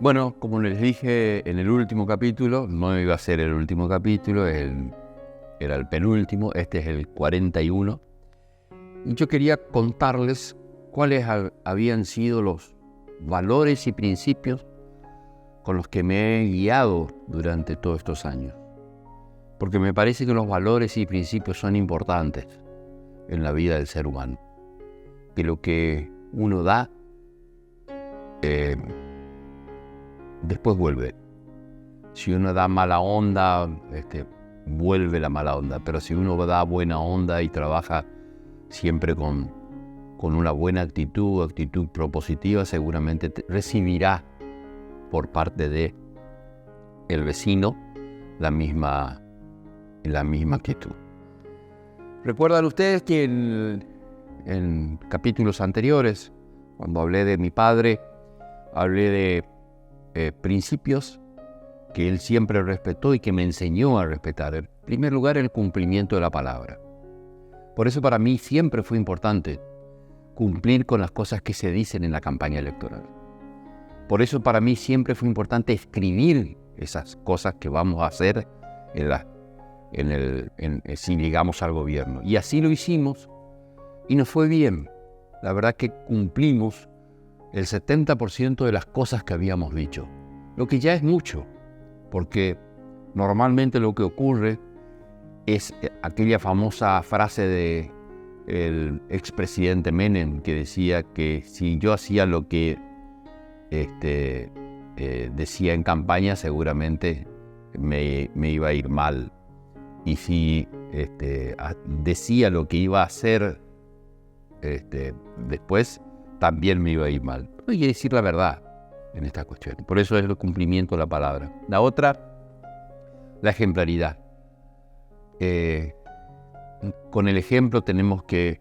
Bueno, como les dije en el último capítulo, no iba a ser el último capítulo, era el penúltimo, este es el 41. Y yo quería contarles cuáles habían sido los valores y principios con los que me he guiado durante todos estos años. Porque me parece que los valores y principios son importantes en la vida del ser humano. Que lo que uno da, después vuelve. Si uno da mala onda, vuelve la mala onda. Pero si uno da buena onda y trabaja siempre con una buena actitud propositiva, seguramente recibirá por parte de el vecino la misma actitud. ¿Recuerdan ustedes que en capítulos anteriores, cuando hablé de mi padre, hablé de principios que él siempre respetó y que me enseñó a respetar? En primer lugar, el cumplimiento de la palabra. Por eso para mí siempre fue importante cumplir con las cosas que se dicen en la campaña electoral. Por eso para mí siempre fue importante escribir esas cosas que vamos a hacer si llegamos al gobierno. Y así lo hicimos y nos fue bien. La verdad que cumplimos el 70% de las cosas que habíamos dicho, lo que ya es mucho, porque normalmente lo que ocurre es aquella famosa frase del expresidente Menem, que decía que si yo hacía lo que decía en campaña, seguramente me iba a ir mal. Y si decía lo que iba a hacer después, también me iba a ir mal. Hay que decir la verdad en estas cuestiones. Por eso es el cumplimiento de la palabra. La otra, la ejemplaridad. Con el ejemplo tenemos que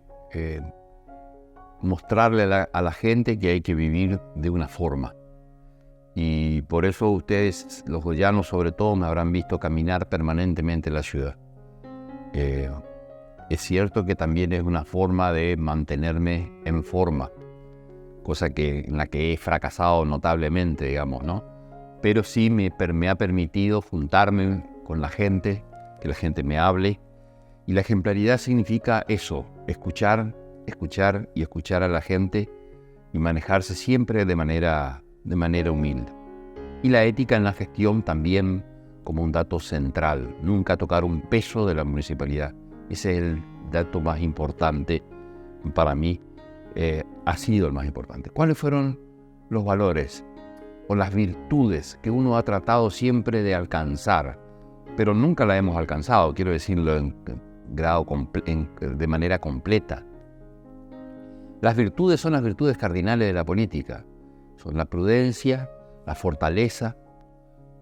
mostrarle a la gente que hay que vivir de una forma. Y por eso ustedes, los goyanos sobre todo, me habrán visto caminar permanentemente en la ciudad. Es cierto que también es una forma de mantenerme en forma, cosa en la que he fracasado notablemente, digamos, ¿no? Pero sí me ha permitido juntarme con la gente, que la gente me hable. Y la ejemplaridad significa eso, escuchar y escuchar a la gente y manejarse siempre de manera humilde. Y la ética en la gestión también como un dato central, nunca tocar un peso de la municipalidad. Ese es el dato más importante para mí, ha sido el más importante. ¿Cuáles fueron los valores o las virtudes que uno ha tratado siempre de alcanzar, pero nunca la hemos alcanzado, quiero decirlo de manera completa? Las virtudes son las virtudes cardinales de la política. Son la prudencia, la fortaleza,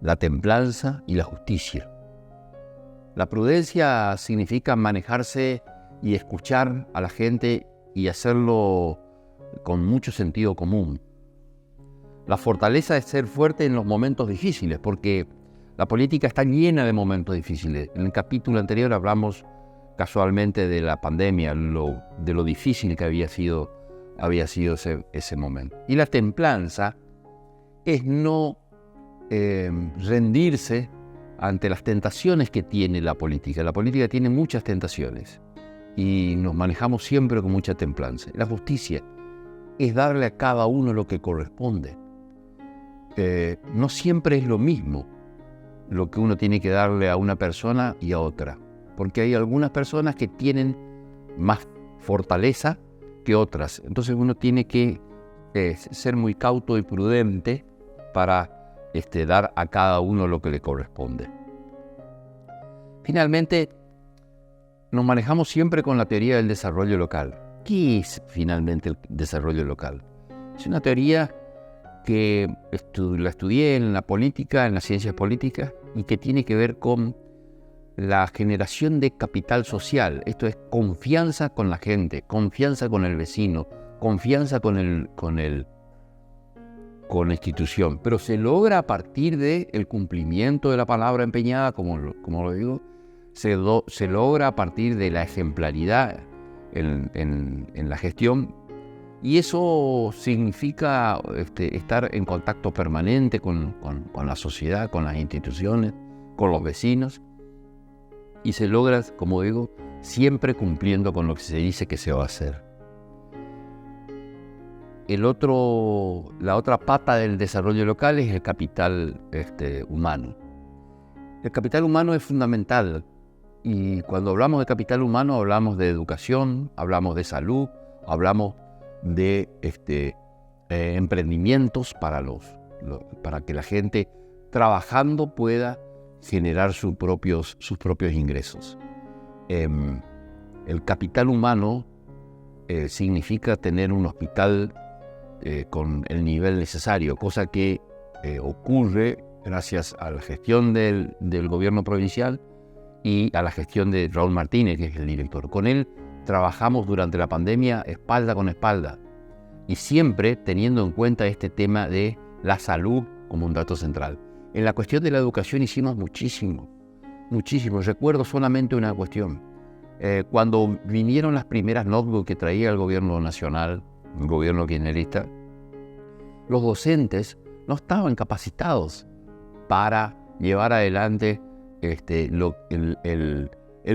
la templanza y la justicia. La prudencia significa manejarse y escuchar a la gente y hacerlo con mucho sentido común. La fortaleza es ser fuerte en los momentos difíciles, porque la política está llena de momentos difíciles. En el capítulo anterior hablamos casualmente de la pandemia, de lo difícil que había sido ese momento. Y la templanza es no rendirse ante las tentaciones que tiene la política. La política tiene muchas tentaciones y nos manejamos siempre con mucha templanza. La justicia es darle a cada uno lo que corresponde. No siempre es lo mismo lo que uno tiene que darle a una persona y a otra, porque hay algunas personas que tienen más fortaleza que otras. Entonces uno tiene que ser muy cauto y prudente para dar a cada uno lo que le corresponde. Finalmente, nos manejamos siempre con la teoría del desarrollo local. ¿Qué es finalmente el desarrollo local? Es una teoría que la estudié en la política, en las ciencias políticas, y que tiene que ver con la generación de capital social. Esto es confianza con la gente, confianza con el vecino, confianza con la institución. Pero se logra a partir del cumplimiento de la palabra empeñada, como lo digo, se logra a partir de la ejemplaridad en la gestión, Y eso significa estar en contacto permanente con la sociedad, con las instituciones, con los vecinos. Y se logra, como digo, siempre cumpliendo con lo que se dice que se va a hacer. La otra pata del desarrollo local es el capital humano. El capital humano es fundamental. Y cuando hablamos de capital humano hablamos de educación, hablamos de salud, hablamos de emprendimientos para que la gente trabajando pueda generar sus propios ingresos. El capital humano significa tener un hospital con el nivel necesario, cosa que ocurre gracias a la gestión del gobierno provincial y a la gestión de Raúl Martínez, que es el director. Con él trabajamos durante la pandemia espalda con espalda y siempre teniendo en cuenta este tema de la salud como un dato central. En la cuestión de la educación hicimos muchísimo. Recuerdo solamente una cuestión. Cuando vinieron las primeras notebooks que traía el gobierno nacional, el gobierno kirchnerista, los docentes no estaban capacitados para llevar adelante el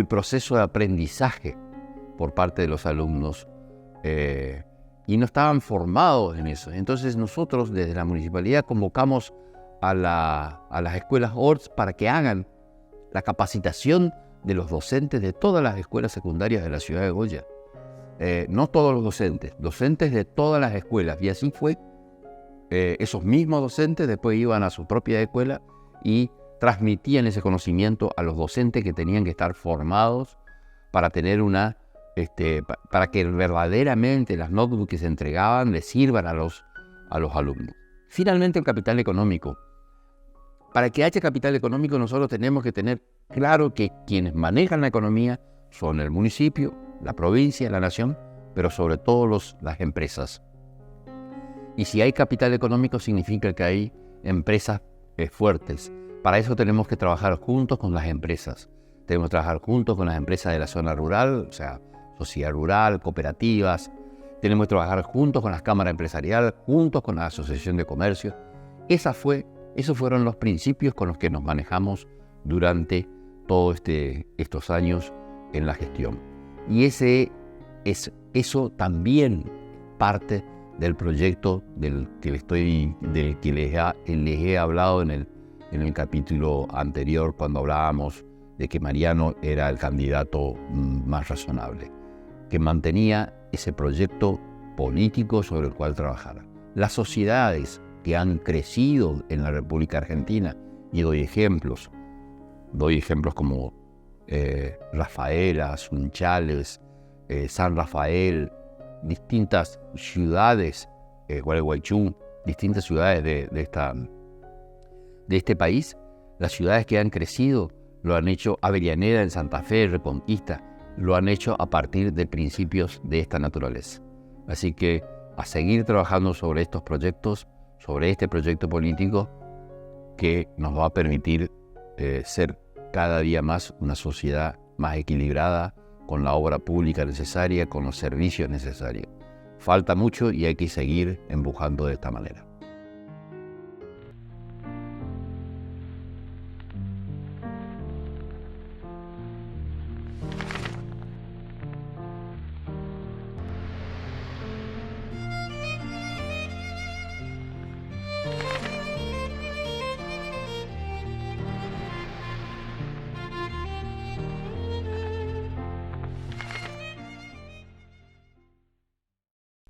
proceso de aprendizaje por parte de los alumnos y no estaban formados en eso. Entonces nosotros desde la municipalidad convocamos a las escuelas ORTS para que hagan la capacitación de los docentes de todas las escuelas secundarias de la ciudad de Goya. No todos los docentes de todas las escuelas. Y así fue. Esos mismos docentes después iban a su propia escuela y transmitían ese conocimiento a los docentes que tenían que estar formados para tener para que verdaderamente las notebooks que se entregaban les sirvan a los alumnos. Finalmente, el capital económico. Para que haya capital económico, nosotros tenemos que tener claro que quienes manejan la economía son el municipio, la provincia, la nación, pero sobre todo las empresas. Y si hay capital económico, significa que hay empresas fuertes. Para eso tenemos que trabajar juntos con las empresas. Tenemos que trabajar juntos con las empresas de la zona rural, o sea, sociedad rural, cooperativas. Tenemos que trabajar juntos con las cámaras empresariales, juntos con la asociación de comercio. Esos fueron los principios con los que nos manejamos durante todos estos años en la gestión. Y eso también parte del proyecto del que les he hablado en el capítulo anterior, cuando hablábamos de que Mariano era el candidato más razonable, que mantenía ese proyecto político sobre el cual trabajara. Las sociedades que han crecido en la República Argentina, y doy ejemplos como Rafaela, Sunchales, San Rafael, distintas ciudades, Gualeguaychú, distintas ciudades de este país. Las ciudades que han crecido lo han hecho, Avellaneda en Santa Fe, Reconquista, lo han hecho a partir de principios de esta naturaleza. Así que a seguir trabajando sobre estos proyectos, sobre este proyecto político que nos va a permitir ser cada día más una sociedad más equilibrada, con la obra pública necesaria, con los servicios necesarios. Falta mucho y hay que seguir empujando de esta manera.